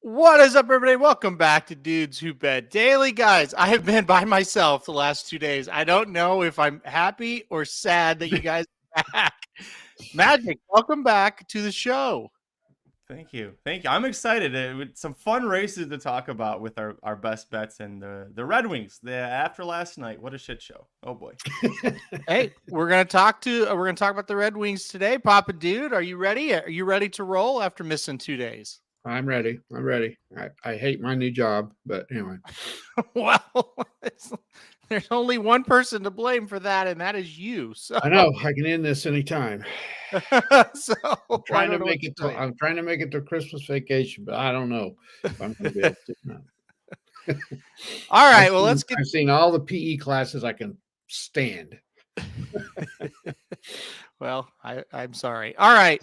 What is up, everybody? Welcome back to Dudes Who Bet Daily. Guys, I have been by myself the last 2 days. I don't know if I'm happy or sad that you guys are back. Magic, welcome back to the show. Thank you. I'm excited. With some fun races to talk about with our best bets and the Red Wings. After last night, what a shit show. Oh boy. Hey, we're gonna talk about the Red Wings today. Papa Dude, are you ready? Are you ready to roll after missing 2 days? I'm ready. I hate my new job, but anyway. Well, there's only one person to blame for that, and that is you. So I know I can end this anytime. So I'm trying to make it to Christmas vacation, but I don't know if I'm going to be able to. No. All right, well, let's get. I've seen all the PE classes I can stand. Well, I'm sorry. All right,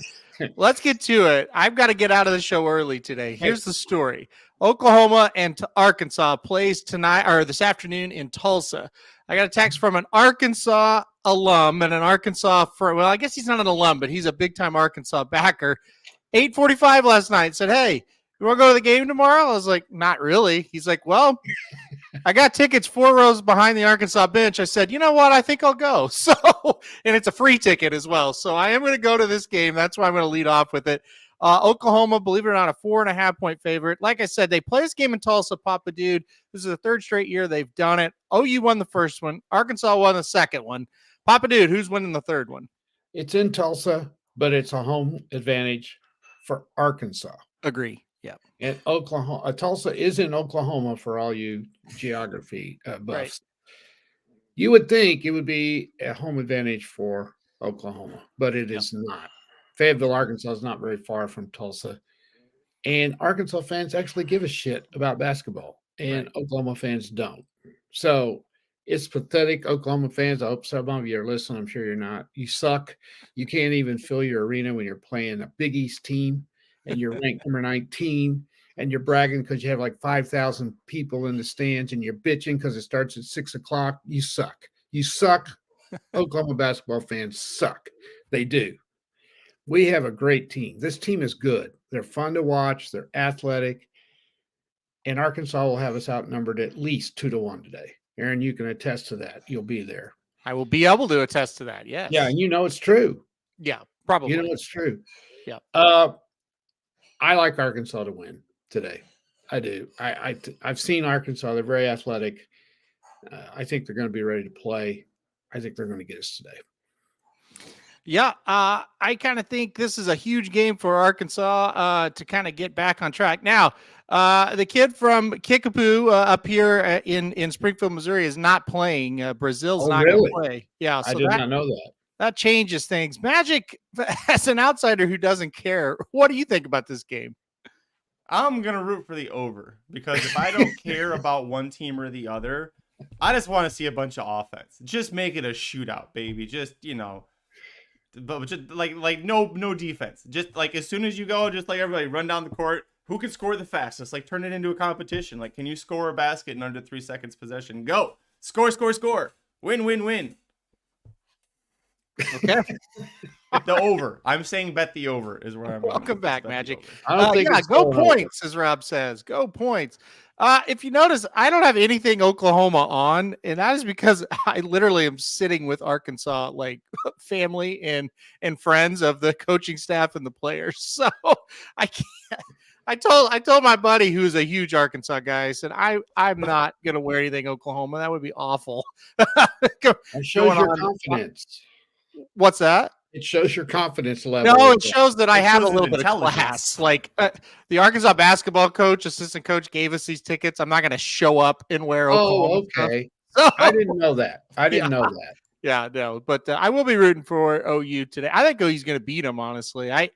let's get to it. I've got to get out of the show early today. Here's the story. Oklahoma and Arkansas plays tonight or this afternoon in Tulsa. I got a text from an Arkansas alum and an Arkansas well, I guess he's not an alum, but he's a big-time Arkansas backer. 8:45 last night said, "Hey, you want to go to the game tomorrow?" I was like, "Not really." He's like, "Well, I got tickets 4 rows behind the Arkansas bench." I said, "You know what? I think I'll go." So, and it's a free ticket as well. So I am going to go to this game. That's why I'm going to lead off with it. Oklahoma, believe it or not, a 4.5 point favorite. Like I said, they play this game in Tulsa, Papa Dude. This is the third straight year they've done it. OU won the first one. Arkansas won the second one. Papa Dude, who's winning the third one? It's in Tulsa, but it's a home advantage for Arkansas. Agree. Yeah. And Oklahoma, Tulsa is in Oklahoma for all you geography buffs. Right. You would think it would be a home advantage for Oklahoma, but it is not. Fayetteville, Arkansas is not very far from Tulsa. And Arkansas fans actually give a shit about basketball, and Oklahoma fans don't. So it's pathetic, Oklahoma fans. I hope some of you are listening. I'm sure you're not. You suck. You can't even fill your arena when you're playing a Big East team and you're ranked number 19 and you're bragging because you have like 5,000 people in the stands and you're bitching because it starts at 6 o'clock. You suck. You suck. Oklahoma basketball fans suck. They do. We have a great team. This team is good. They're fun to watch. They're athletic. And Arkansas will have us outnumbered at least 2-1 today. Aaron, you can attest to that. You'll be there. I will be able to attest to that, yes. Yeah, and you know it's true. Yeah, probably. You know it's true. Yeah. I like Arkansas to win today. I do. I've seen Arkansas. They're very athletic. I think they're going to be ready to play. I think they're going to get us today. Yeah, I kind of think this is a huge game for Arkansas to kind of get back on track. Now, the kid from Kickapoo up here in Springfield, Missouri, is not playing. Brazil's not going to play. Yeah, so I did not know that. That changes things. Magic, as an outsider who doesn't care, what do you think about this game? I'm going to root for the over because if I don't care about one team or the other, I just want to see a bunch of offense. Just make it a shootout, baby. Just, but just like no defense. Just like as soon as you go, just like everybody run down the court. Who can score the fastest? Like turn it into a competition. Like can you score a basket in under 3 seconds possession? Go. Score. Win. Okay. The over. I'm saying bet the over is where I'm going. Welcome back, Magic. I don't think go points, as Rob says. Go points. If you notice, I don't have anything Oklahoma on, and that is because I literally am sitting with Arkansas, like family and friends of the coaching staff and the players. So I can't. I told my buddy who's a huge Arkansas guy, I said, I'm not gonna wear anything Oklahoma. That would be awful. It shows your confidence. What's that? It shows your confidence level. No, it shows that I have a little bit of class. Like the Arkansas basketball coach, assistant coach gave us these tickets. I'm not going to show up and wear Oklahoma. Oh, okay. So, I didn't know that. Yeah, no, but I will be rooting for OU today. I think OU's going to beat them, honestly. I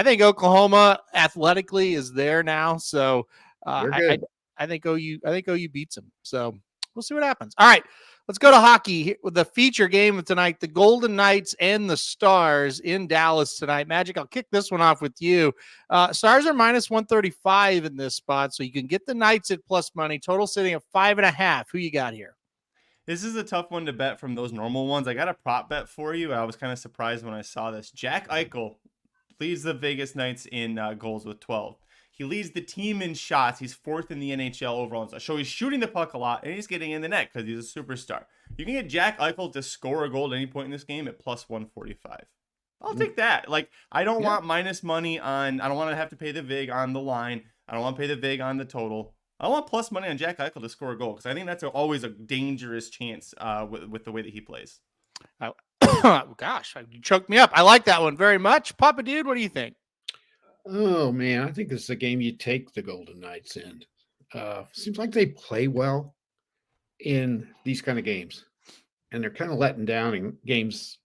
think Oklahoma athletically is there now. So I think OU beats them. So we'll see what happens. All right. Let's go to hockey with the feature game of tonight, the Golden Knights and the Stars in Dallas tonight. Magic, I'll kick this one off with you. Stars are minus 135 in this spot, so you can get the Knights at plus money. Total sitting at 5.5. Who you got here? This is a tough one to bet from those normal ones. I got a prop bet for you. I was kind of surprised when I saw this. Jack Eichel leads the Vegas Knights in goals with 12. He leads the team in shots. He's 4th in the NHL overall. So he's shooting the puck a lot, and he's getting in the net because he's a superstar. You can get Jack Eichel to score a goal at any point in this game at plus 145. I'll take that. Like, I don't want minus money on, I don't want to have to pay the VIG on the line. I don't want to pay the VIG on the total. I want plus money on Jack Eichel to score a goal because I think that's always a dangerous chance with the way that he plays. Gosh, you choked me up. I like that one very much. Papa Dude, what do you think? Oh, man, I think this is a game you take the Golden Knights in. Seems like they play well in these kind of games, and they're kind of letting down in games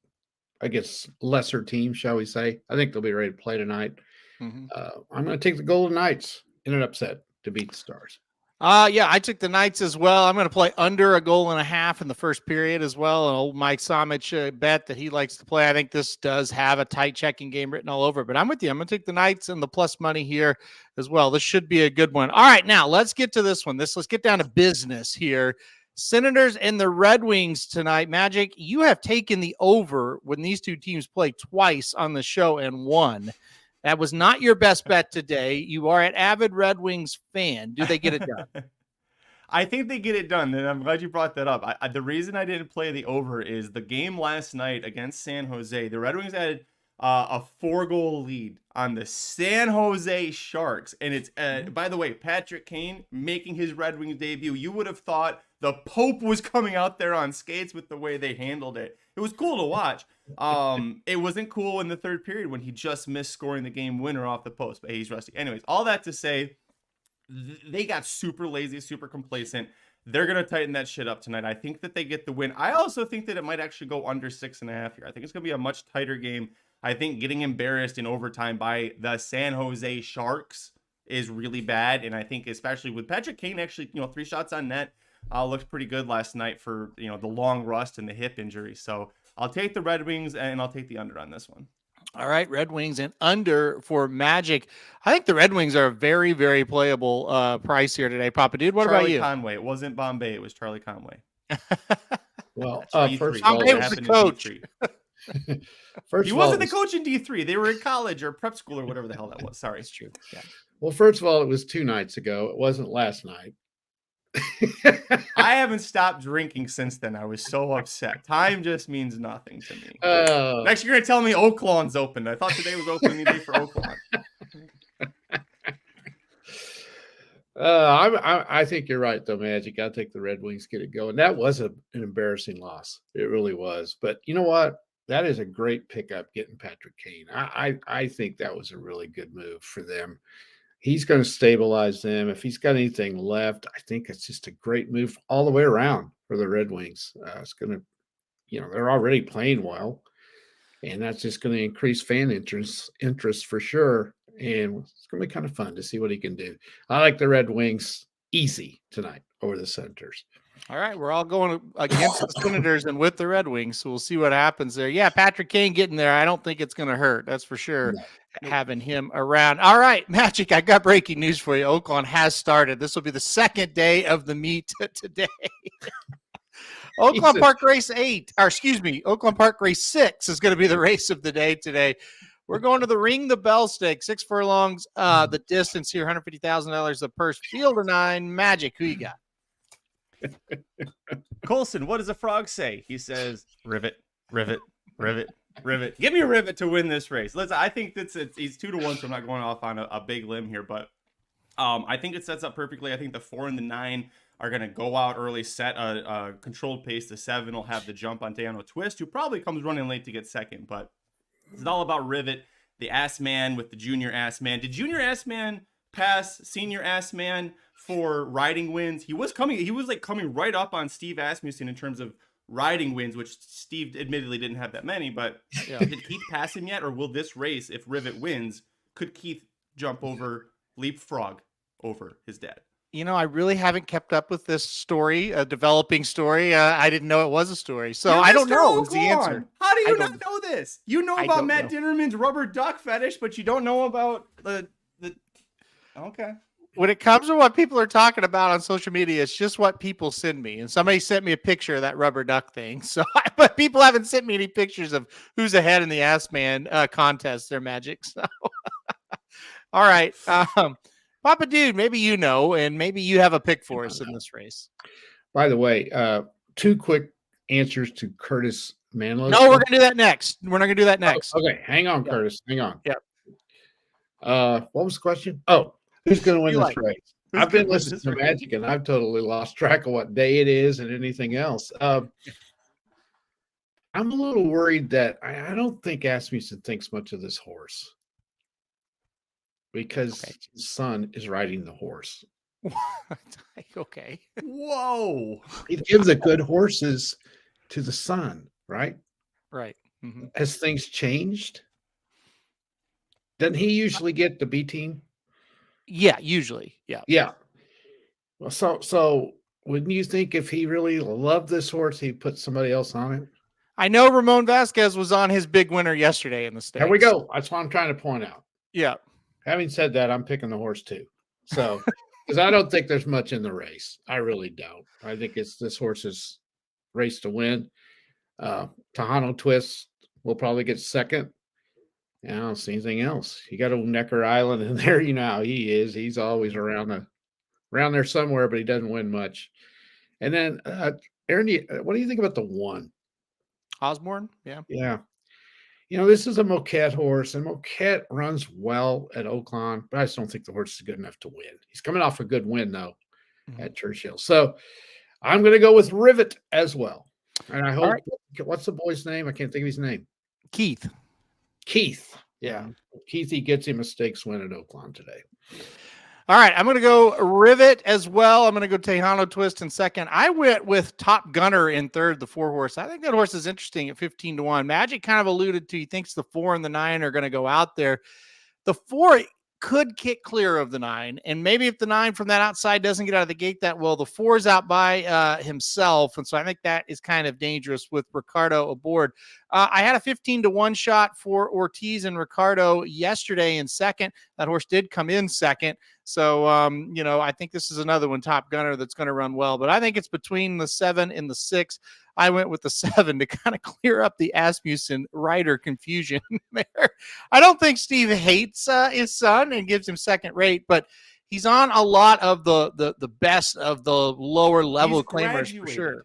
against lesser teams, shall we say. I think they'll be ready to play tonight. Mm-hmm. I'm going to take the Golden Knights in an upset to beat the Stars. Yeah, I took the Knights as well. I'm going to play under a goal and a half in the first period as well. An old Mike Somich bet that he likes to play. I think this does have a tight checking game written all over, but I'm with you. I'm going to take the Knights and the plus money here as well. This should be a good one. All right, now let's get to this one. Let's get down to business here. Senators and the Red Wings tonight. Magic, you have taken the over when these two teams play twice on the show and won. That was not your best bet today. You are an avid Red Wings fan. Do they get it done? I think they get it done, and I'm glad you brought that up. The reason I didn't play the over is the game last night against San Jose. The Red Wings had a 4-goal lead on the San Jose Sharks. And it's, by the way, Patrick Kane making his Red Wings debut. You would have thought the Pope was coming out there on skates with the way they handled it. It was cool to watch. It wasn't cool in the third period when he just missed scoring the game winner off the post, but he's rusty. Anyways, all that to say, they got super lazy, super complacent. They're going to tighten that shit up tonight. I think that they get the win. I also think that it might actually go under 6.5 here. I think it's going to be a much tighter game. I think getting embarrassed in overtime by the San Jose Sharks is really bad. And I think especially with Patrick Kane actually, 3 shots on net, looked pretty good last night for, the long rust and the hip injury. So I'll take the Red Wings and I'll take the under on this one. All right, Red Wings and under for Magic. I think the Red Wings are a very, very playable price here today. Papa Dude, what Charlie about you? Conway. It wasn't Bombay. It was Charlie Conway. Well, first Bombay was the coach. He wasn't the coach in D3. They were in college or prep school or whatever the hell that was. Sorry. That's true. Yeah. Well, first of all, it was 2 nights ago. It wasn't last night. I haven't stopped drinking since then. I was so upset. Time just means nothing to me. Next, you're going to tell me Oaklawn's open. I thought today was opening day for Oaklawn. I think you're right, though, Magic. I think the Red Wings get it going. That was an embarrassing loss. It really was. But you know what? That is a great pickup getting Patrick Kane. I think that was a really good move for them. He's going to stabilize them. If he's got anything left, I think it's just a great move all the way around for the Red Wings. It's going to, they're already playing well, and that's just going to increase fan interest for sure. And it's going to be kind of fun to see what he can do. I like the Red Wings easy tonight over the Senators. All right, we're all going against the Senators and with the Red Wings, so we'll see what happens there. Yeah, Patrick Kane getting there, I don't think it's going to hurt. That's for sure, having him around. All right, Magic, I got breaking news for you. Oaklawn has started. This will be the second day of the meet today. Oaklawn Park Race 8, or excuse me, Oaklawn Park Race 6 is going to be the race of the day today. We're going to the Ring the Bell Stake, 6 furlongs. The distance here, $150,000 the purse. Field of 9. Magic, who you got? Colson, what does a frog say? He says, rivet, rivet, rivet, rivet. Give me a rivet to win this race. I think he's 2-1, so I'm not going off on a big limb here, but I think it sets up perfectly. I think the 4 and the 9 are going to go out early, set a controlled pace. The 7 will have the jump on Dano Twist, who probably comes running late to get second, but it's all about rivet. The Ass Man with the Junior Ass Man. Did Junior Ass Man pass Senior Ass Man for riding wins? He was coming right up on Steve Asmussen in terms of riding wins, which Steve admittedly didn't have that many, but did Keith pass him yet? Or will this race, if Rivet wins, could Keith leapfrog over his dad? I really haven't kept up with this story, a developing story. I didn't know it was a story. So I don't know is the answer. How do you not know this? You know about Matt Dinnerman's rubber duck fetish, but you don't know about the okay. When it comes to what people are talking about on social media, it's just what people send me. And somebody sent me a picture of that rubber duck thing. So, but people haven't sent me any pictures of who's ahead in the Ass Man contest. Their Magic. So, all right. Papa Dude, maybe you know, and maybe you have a pick for us in this race. By the way, 2 quick answers to Curtis Manlow's. No, we're going to do that next. We're not going to do that next. Oh, okay, hang on, Yeah. Curtis. Hang on. Yeah. What was the question? Oh, who's going to win this race? Who's I've been gonna win listening this to race? Magic, and I've totally lost track of what day it is and anything else. I'm a little worried that I don't think Asmussen thinks much of this horse because his son is riding the horse. Okay. Whoa. He gives the good horses to the son, right? Right. Mm-hmm. Has things changed? Doesn't he usually get the B team? Yeah, usually. Yeah. Yeah. Well, so wouldn't you think if he really loved this horse, he'd put somebody else on it? I know Ramon Vasquez was on his big winner yesterday in the States. There we go. That's what I'm trying to point out. Yeah. Having said that, I'm picking the horse too. So, because I don't think there's much in the race. I really don't. I think it's this horse's race to win. Tejano Twist will probably get second. I don't see anything else. You got old Necker Island in there. You know how he is. He's always around there somewhere, but he doesn't win much. And then, Aaron, what do you think about the 1? Osborne? Yeah. Yeah. This is a Moquette horse, and Moquette runs well at Oaklawn, but I just don't think the horse is good enough to win. He's coming off a good win, though, at Churchill. So I'm going to go with Rivet as well. And I hope, what's the boy's name? I can't think of his name. Keith. Yeah. Keithy gets him a stakes win at Oaklawn today. All right, I'm going to go Rivet as well. I'm going to go Tejano Twist in second. I went with Top Gunner in third, the 4 horse. I think that horse is interesting at 15-1. Magic kind of alluded to he thinks the 4 and the 9 are going to go out there. The 4 could kick clear of the 9, and maybe if the 9 from that outside doesn't get out of the gate that well, the 4 is out by himself, and so I think that is kind of dangerous with Ricardo aboard. I had a 15-1 shot for Ortiz and Ricardo yesterday in second. That horse did come in second. So, I think this is another one, Top Gunner, that's going to run well. But I think it's between the 7 and the 6. I went with the 7 to kind of clear up the Asmussen rider confusion there. I don't think Steve hates his son and gives him second rate, but he's on a lot of the best of the lower level claimers for sure.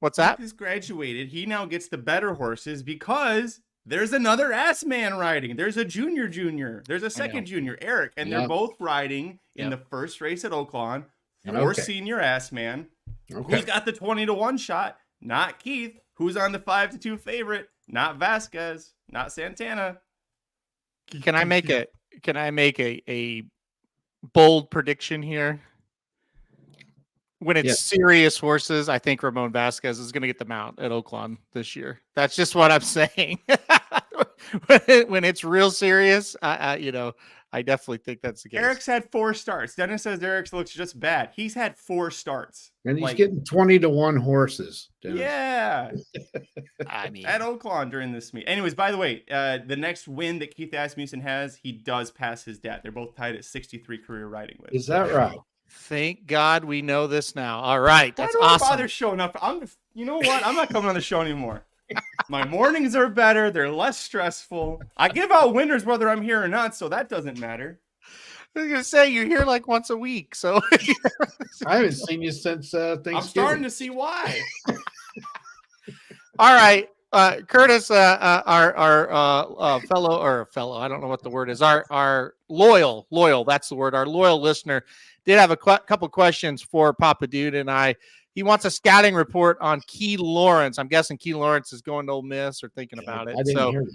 What's that? He's graduated. He now gets the better horses because there's another ass man riding. There's a junior. There's a second junior, Eric, and they're both riding in the first race at Oaklawn for senior ass man. Okay. Who's got the 20-1 shot? Not Keith. Who's on the 5-2 favorite? Not Vasquez. Not Santana. Can I make a bold prediction here? When it's serious horses, I think Ramon Vasquez is going to get the mount at Oaklawn this year. That's just what I'm saying. When it's real serious, I definitely think that's the case. Eric's had 4 starts. Dennis says Eric's looks just bad. He's had 4 starts. And he's getting 20-1 horses. Dennis. Yeah. I mean, at Oaklawn during this meet. Anyways, by the way, the next win that Keith Asmussen has, he does pass his dad. They're both tied at 63 career riding wins. Is that right? Thank God we know this now. All right. That's awesome. awesome. Bother showing up. You know what? I'm not coming on the show anymore. My mornings are better. They're less stressful. I give out winners whether I'm here or not, so that doesn't matter. I was going to say, you're here like once a week, so. I haven't seen you since Thanksgiving. I'm starting to see why. All right. Curtis, our fellow, I don't know what the word is, our loyal, that's the word, our loyal listener did have a couple questions for Papa Dude and I. He wants a scouting report on Key Lawrence. I'm guessing Key Lawrence is going to Ole Miss or thinking about it. I didn't hear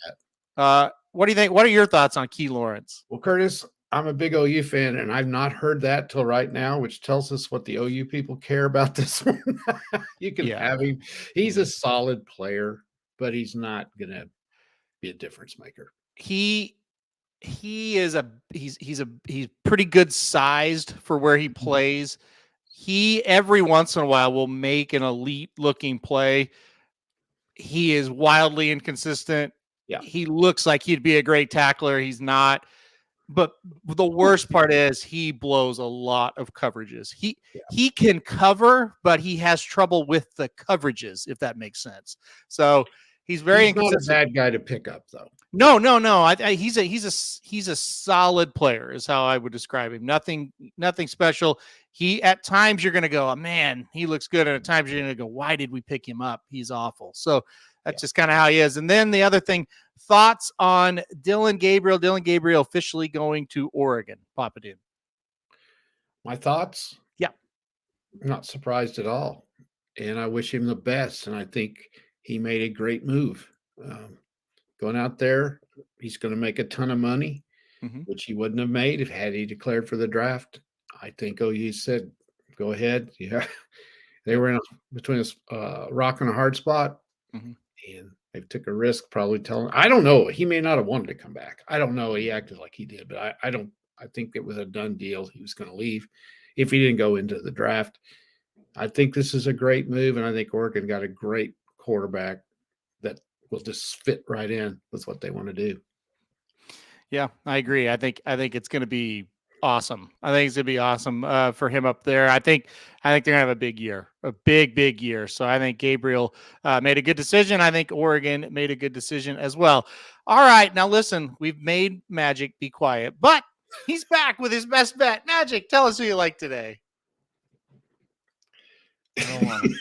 that. What do you think? What are your thoughts on Key Lawrence? Well, Curtis, I'm a big OU fan, and I've not heard that till right now, which tells us what the OU people care about this one. You can have him. He's a solid player, but he's not going to be a difference maker. He's pretty good sized for where he plays. He every once in a while will make an elite looking play. He is wildly inconsistent. Yeah. He looks like he'd be a great tackler. He's not. But the worst part is he blows a lot of coverages. He can cover, but he has trouble with the coverages, if that makes sense. So He's very He's not a inconsistent. bad guy to pick up, though. No. He's a solid player is how I would describe him. Nothing special. He at times you're going to go, oh, man, he looks good. And at times you're going to go, why did we pick him up? He's awful. So that's just kind of how he is. And then the other thing, thoughts on Dillon Gabriel. Dillon Gabriel officially going to Oregon. Papa Dude. My thoughts? Yeah. I'm not surprised at all. And I wish him the best. And I think he made a great move. Going out there, he's going to make a ton of money, which he wouldn't have made had he declared for the draft. I think OU said, go ahead. Yeah. They were between a rock and a hard spot. And they took a risk, probably telling. I don't know. He may not have wanted to come back. I don't know. He acted like he did, but I don't. I think it was a done deal. He was going to leave if he didn't go into the draft. I think this is a great move, and I think Oregon got a great quarterback that will just fit right in with what they want to do. Yeah, I agree. I think it's going to be awesome. I think it's going to be awesome for him up there. I think they're going to have a big year, a big year. So I think Gabriel made a good decision. I think Oregon made a good decision as well. All right, now listen, we've made Magic be quiet, but he's back with his best bet. Magic, tell us who you like today.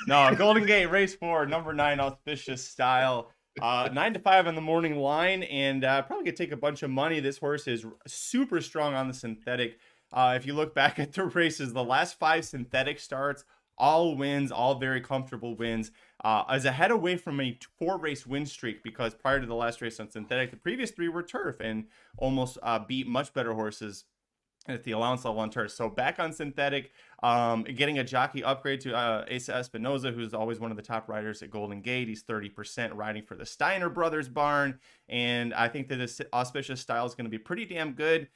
No, Golden Gate Race 4, number 9, auspicious style. 9 to 5 on the morning line, and probably could take a bunch of money. This horse is super strong on the synthetic. If you look back at the races, the last 5 synthetic starts, all wins, all very comfortable wins. Is ahead away from a 4-race win streak, because prior to the last race on synthetic, the previous 3 were turf and almost beat much better horses at the allowance level on turf. So back on synthetic, getting a jockey upgrade to Asa Espinoza, who's always one of the top riders at Golden Gate. He's 30% riding for the Steiner Brothers barn. And I think that this auspicious style is going to be pretty damn good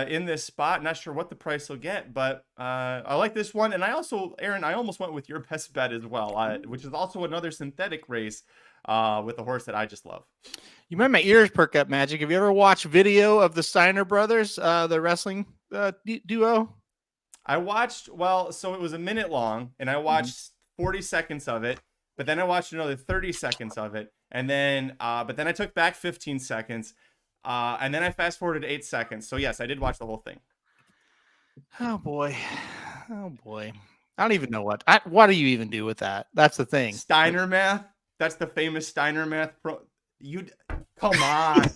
in this spot. Not sure what the price will get, but I like this one. And I also, Aaron, I almost went with your best bet as well, which is also another synthetic race with a horse that I just love. You made my ears perk up, Magic. Have you ever watched video of the Steiner brothers, the wrestling duo? I watched, so it was a minute long, and I watched 40 seconds of it, but then I watched another 30 seconds of it, and then, but then I took back 15 seconds, and then I fast forwarded 8 seconds. So yes, I did watch the whole thing. Oh boy. I don't even know what do you even do with that? That's the thing. Steiner math. That's the famous Steiner math. Come on.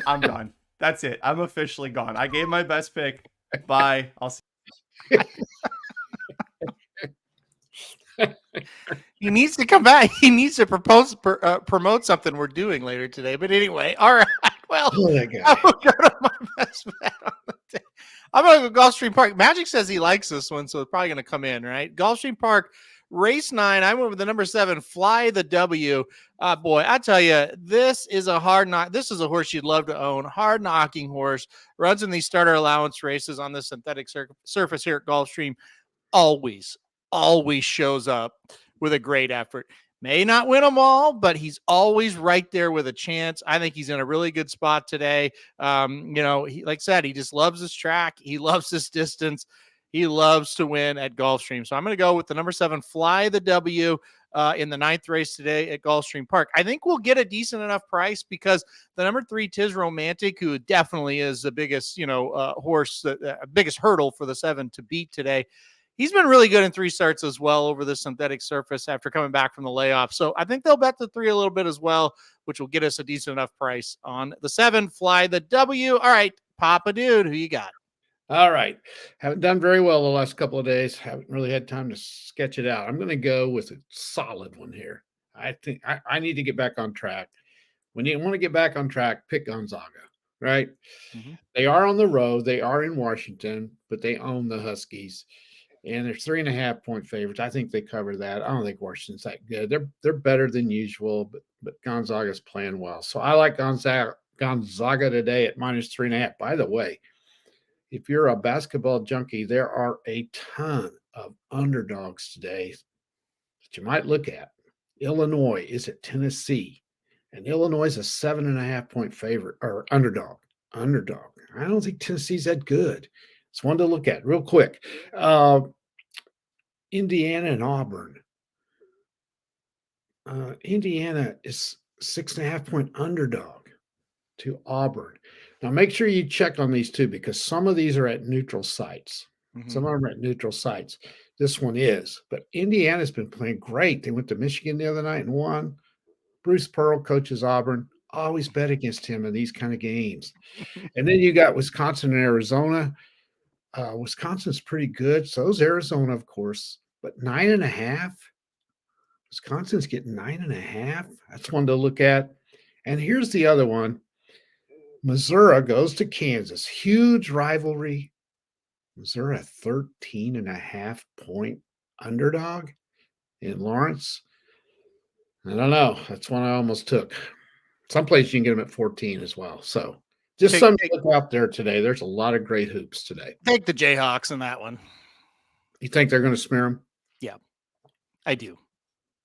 I'm done. That's it. I'm officially gone. I gave my best pick. Bye. I'll see. He needs to come back. He needs to promote something we're doing later today. But anyway, all right. Well, I'm going to go to my best bet on the day. I'm going to go Gulfstream Park. Magic says he likes this one, so it's probably going to come in, right? Gulfstream Park, race 9. I went with the number 7, Fly the W. Boy, I tell you, this is a hard knock. This is a horse you'd love to own. Hard knocking horse. Runs in these starter allowance races on the synthetic surface here at Gulfstream. Always shows up with a great effort. May not win them all, but he's always right there with a chance. I think he's in a really good spot today. He, like I said, he just loves this track. He loves this distance. He loves to win at Gulfstream. So I'm going to go with the number 7, Fly the W in the 9th race today at Gulfstream Park. I think we'll get a decent enough price because the number 3, Tis Romantic, who definitely is the biggest, horse, biggest hurdle for the 7 to beat today. He's been really good in 3 starts as well over the synthetic surface after coming back from the layoff. So I think they'll bet the 3 a little bit as well, which will get us a decent enough price on the 7, Fly the W. All right, Papa Dude, who you got? All right. Haven't done very well the last couple of days. Haven't really had time to sketch it out. I'm going to go with a solid one here. I think I need to get back on track. When you want to get back on track, pick Gonzaga, right? Mm-hmm. They are on the road. They are in Washington, but they own the Huskies. And they're 3.5-point favorites. I think they cover that. I don't think Washington's that good. They're better than usual, but Gonzaga's playing well. So I like Gonzaga today at -3.5. By the way, if you're a basketball junkie, there are a ton of underdogs today that you might look at. Illinois is at Tennessee, and Illinois is a 7.5-point favorite or underdog. I don't think Tennessee's that good. It's one to look at real quick. Indiana and Auburn. Indiana is 6.5-point underdog to Auburn. Now, make sure you check on these two because some of these are at neutral sites. Some of them are at neutral sites. This one is. But Indiana's been playing great. They went to Michigan the other night and won. Bruce Pearl coaches Auburn. Always bet against him in these kind of games. And then you got Wisconsin and Arizona. Wisconsin's pretty good. So is Arizona, of course. But 9.5. Wisconsin's getting 9.5. That's one to look at. And here's the other one. Missouri goes to Kansas. Huge rivalry. Missouri, 13.5-point underdog in Lawrence. I don't know. That's one I almost took. Someplace you can get them at 14 as well. So just something to look out there today. There's a lot of great hoops today. Take the Jayhawks in that one. You think they're going to smear them? Yeah, I do.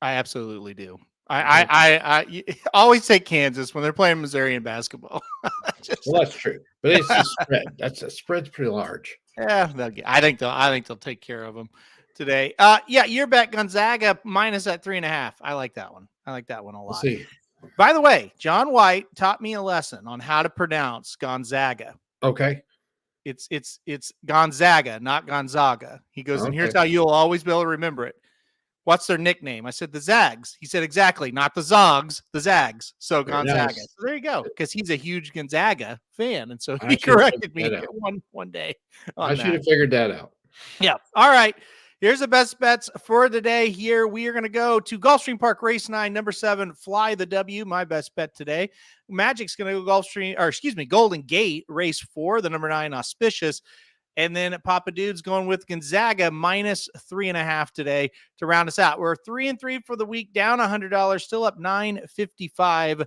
I absolutely do. I always take Kansas when they're playing Missouri in basketball. Well, that's true, but it's the spread. The spread's pretty large. Yeah, I think they'll take care of them today. Yeah, your bet Gonzaga minus at 3.5. I like that one. I like that one a lot. We'll see. By the way, John White taught me a lesson on how to pronounce Gonzaga. Okay. It's Gonzaga, not Gonzaga. He goes, and here's how you'll always be able to remember it. What's their nickname? I said the Zags. He said exactly, not the Zogs, the Zags. So Gonzaga. Nice. So there you go, because he's a huge Gonzaga fan, and so he corrected me one day. I should have figured that out. Yeah. All right. Here's the best bets for the day. Here we are going to go to Gulfstream Park Race 9, number 7, Fly the W. My best bet today. Magic's going to go Golden Gate Race 4, the number 9 Auspicious. And then Papa Dude's going with Gonzaga minus 3.5 today to round us out. We're 3-3 for the week, down $100, still up $9.55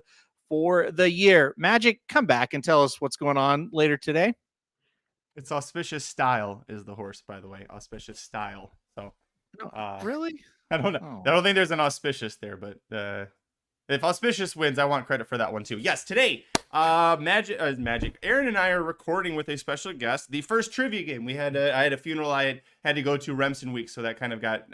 for the year. Magic, come back and tell us what's going on later today. It's Auspicious Style is the horse, by the way. Auspicious Style. So, really? I don't know. Oh. I don't think there's an auspicious there, but if Auspicious wins, I want credit for that one too. Yes, today, Magic. Aaron and I are recording with a special guest. The first trivia game I had a funeral I had to go to Remsen week, so that kind of got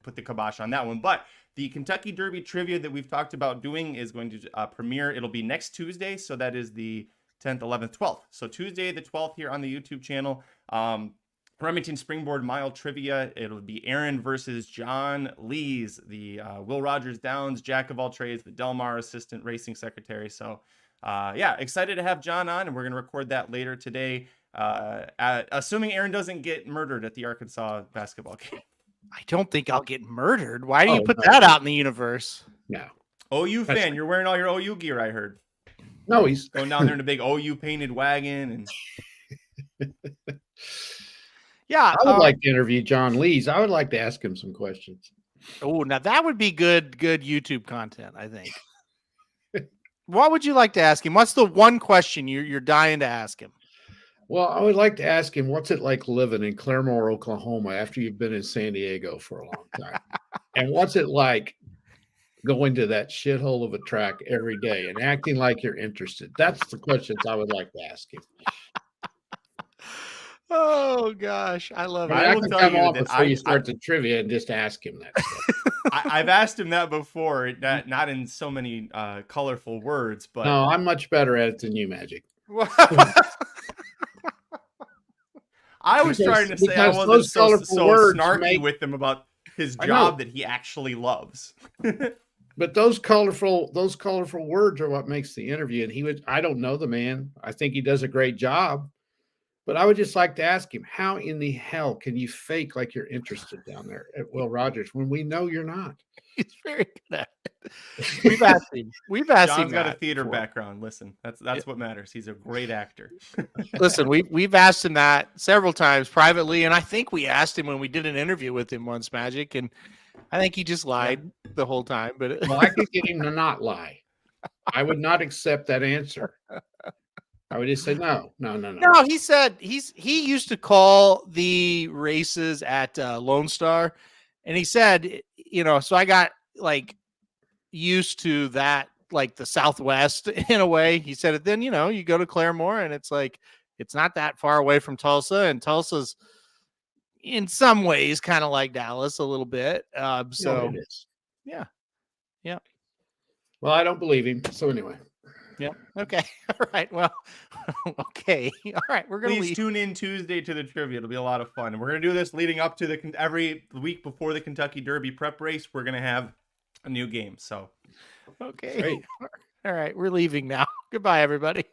put the kibosh on that one. But the Kentucky Derby trivia that we've talked about doing is going to premiere. It'll be next Tuesday, so that is the 10th, 11th, 12th. So Tuesday the 12th here on the YouTube channel. Remington Springboard Mile Trivia. It'll be Aaron versus John Lees, the Will Rogers Downs Jack of all trades, the Del Mar Assistant Racing Secretary. So yeah, excited to have John on, and we're going to record that later today, assuming Aaron doesn't get murdered at the Arkansas basketball game. I don't think I'll get murdered. Why do you put that out in the universe? No. OU fan, you're wearing all your OU gear, I heard. No, he's going down there in a big OU painted wagon. And yeah, I would like to interview John Lees. I would like to ask him some questions. Oh, now that would be good YouTube content, I think. What would you like to ask him? What's the one question you're dying to ask him? Well, I would like to ask him, what's it like living in Claremore, Oklahoma, after you've been in San Diego for a long time? And what's it like going to that shithole of a track every day and acting like you're interested? That's the questions I would like to ask him. Oh gosh, I love it. I can come on before you start the trivia and just ask him that stuff. I've asked him that before, not in so many colorful words, but no, I'm much better at it than you, Magic. I was trying to say I wasn't so snarky with him about his job that he actually loves. But those colorful words are what makes the interview. And I don't know the man. I think he does a great job. But I would just like to ask him, how in the hell can you fake like you're interested down there at Will Rogers when we know you're not? He's very good at it. We've asked him. John's got a theater background. Listen, that's what matters. He's a great actor. Listen, we've asked him that several times privately, and I think we asked him when we did an interview with him once, Magic, and I think he just lied the whole time. But well, I could get him to not lie. I would not accept that answer. I would just say no. No, he said he used to call the races at Lone Star, and he said, so I got like used to that, like the Southwest in a way. He said it. Then you go to Claremore, and it's like it's not that far away from Tulsa, and Tulsa's in some ways kind of like Dallas a little bit. So it is. Yeah. Well, I don't believe him. So anyway. Yeah. Okay. All right. Well, okay. All right. We're going to Please leave. tune in Tuesday to the trivia. It'll be a lot of fun. We're going to do this leading up to every week before the Kentucky Derby prep race. We're going to have a new game. So, Okay. Great. All right. We're leaving now. Goodbye, everybody.